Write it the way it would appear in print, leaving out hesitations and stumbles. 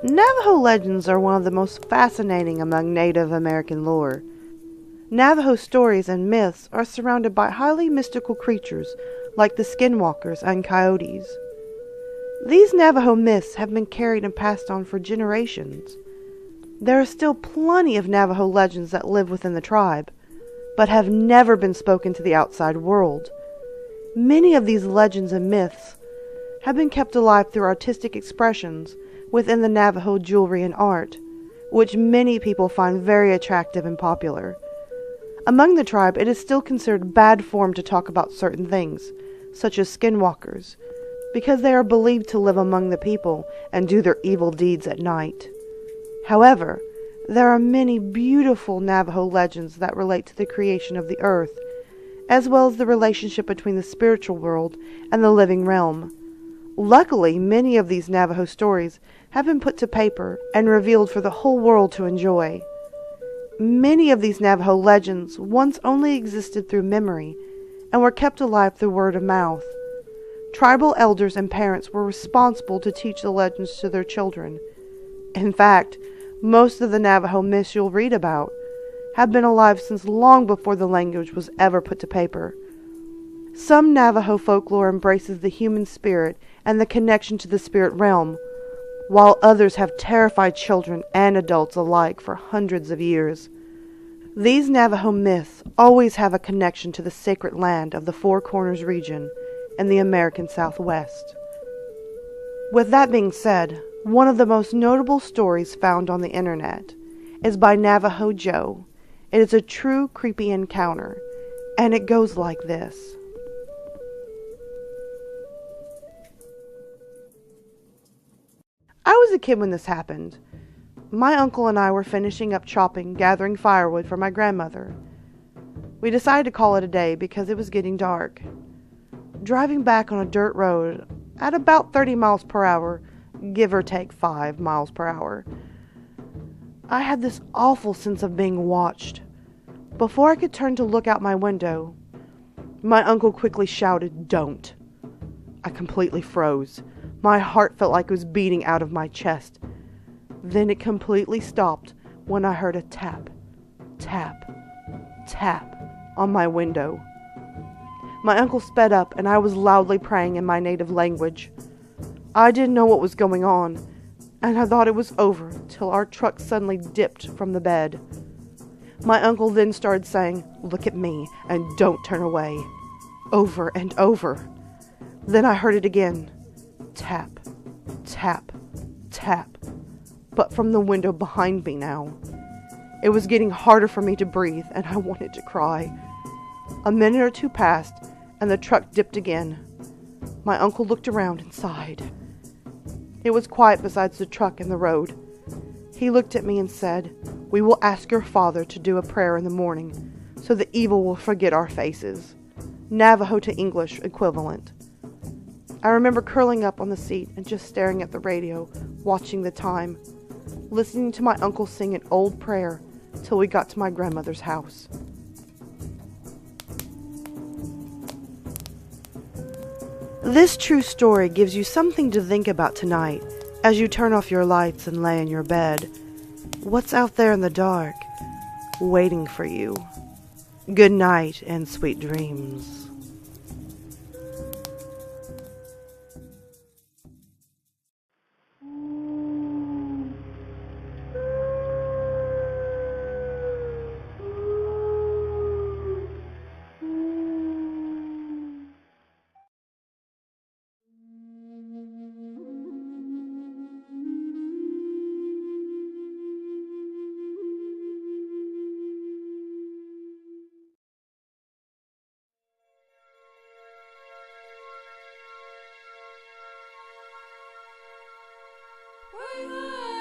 Navajo legends are one of the most fascinating among Native American lore. Navajo stories and myths are surrounded by highly mystical creatures like the Skinwalkers and coyotes. These Navajo myths have been carried and passed on for generations. There are still plenty of Navajo legends that live within the tribe, but have never been spoken to the outside world. Many of these legends and myths have been kept alive through artistic expressions within the Navajo jewelry and art, which many people find very attractive and popular. Among the tribe, it is still considered bad form to talk about certain things, such as skinwalkers, because they are believed to live among the people and do their evil deeds at night. However, there are many beautiful Navajo legends that relate to the creation of the earth, as well as the relationship between the spiritual world and the living realm. Luckily, many of these Navajo stories have been put to paper and revealed for the whole world to enjoy. Many of these Navajo legends once only existed through memory and were kept alive through word of mouth. Tribal elders and parents were responsible to teach the legends to their children. In fact, most of the Navajo myths you'll read about have been alive since long before the language was ever put to paper. Some Navajo folklore embraces the human spirit and the connection to the spirit realm, while others have terrified children and adults alike for hundreds of years. These Navajo myths always have a connection to the sacred land of the Four Corners region in the American Southwest. With that being said, one of the most notable stories found on the internet is by Navajo Joe. It is a true creepy encounter, and it goes like this. I was a kid when this happened. My uncle and I were finishing up chopping, gathering firewood for my grandmother. We decided to call it a day because it was getting dark. Driving back on a dirt road at about 30 miles per hour, give or take 5 miles per hour, I had this awful sense of being watched. Before I could turn to look out my window, my uncle quickly shouted, "Don't." I completely froze. My heart felt like it was beating out of my chest. Then it completely stopped when I heard a tap, tap, tap on my window. My uncle sped up and I was loudly praying in my native language. I didn't know what was going on, and I thought it was over till our truck suddenly dipped from the bed. My uncle then started saying, "Look at me and don't turn away," over and over. Then I heard it again. Tap, tap, tap, but from the window behind me now. It was getting harder for me to breathe, and I wanted to cry. A minute or two passed, and the truck dipped again. My uncle looked around and sighed. It was quiet besides the truck and the road. He looked at me and said, "We will ask your father to do a prayer in the morning, so the evil will forget our faces." Navajo to English equivalent. I remember curling up on the seat and just staring at the radio, watching the time, listening to my uncle sing an old prayer till we got to my grandmother's house. This true story gives you something to think about tonight as you turn off your lights and lay in your bed. What's out there in the dark, waiting for you? Good night and sweet dreams. Bye.